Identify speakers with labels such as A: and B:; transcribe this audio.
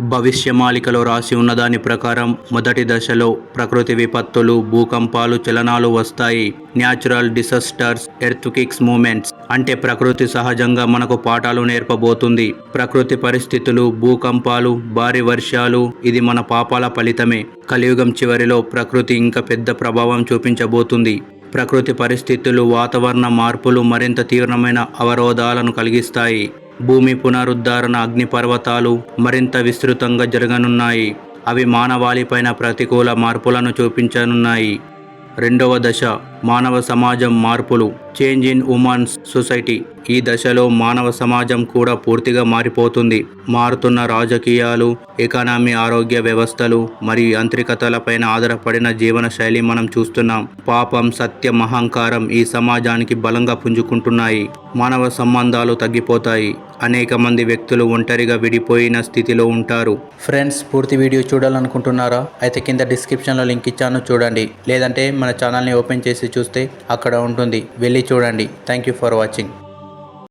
A: భవిష్యమాలికలో రాసి ఉన్నదాని ప్రకారం మొదటి దశలో ప్రకృతి విపత్తులు, భూకంపాలు, చలనాలు వస్తాయి. న్యాచురల్ డిసాస్టర్స్, ఎర్త్క్వేక్స్, మూమెంట్స్ అంటే ప్రకృతి సహజంగా మనకు పాఠాలు నేర్పబోతుంది. ప్రకృతి పరిస్థితులు, భూకంపాలు, భారీ వర్షాలు ఇది మన పాపాల ఫలితమే. కలియుగం చివరిలో ప్రకృతి ఇంకా పెద్ద ప్రభావం చూపించబోతుంది. ప్రకృతి పరిస్థితులు, వాతావరణ మార్పులు మరింత తీవ్రమైన అవరోధాలను కలిగిస్తాయి. భూమి పునరుద్ధరణ, అగ్నిపర్వతాలు మరింత విస్తృతంగా జరగనున్నాయి. అవి మానవాళిపైన ప్రతికూల మార్పులను చూపించనున్నాయి. రెండవ దశ మానవ సమాజం మార్పులు, చేంజ్ ఇన్ ఉమెన్స్ సొసైటీ. ఈ దశలో మానవ సమాజం కూడా పూర్తిగా మారిపోతుంది. మారుతున్న రాజకీయాలు, ఎకానమీ, ఆరోగ్య వ్యవస్థలు మరియు యాంత్రికతలపైన ఆధారపడిన జీవన శైలి మనం చూస్తున్నాం. పాపం, సత్యం, అహంకారం ఈ సమాజానికి బలంగా పుంజుకుంటున్నాయి. మానవ సంబంధాలు తగ్గిపోతాయి. అనేక మంది వ్యక్తులు ఒంటరిగా విడిపోయిన స్థితిలో ఉంటారు. ఫ్రెండ్స్, పూర్తి వీడియో చూడాలనుకుంటున్నారా? అయితే కింద డిస్క్రిప్షన్లో లింక్ ఇచ్చాను, చూడండి. లేదంటే మన ఛానల్ని ఓపెన్ చేసి చూస్తే అక్కడ ఉంటుంది, వెళ్ళి చూడండి. Thank you for watching.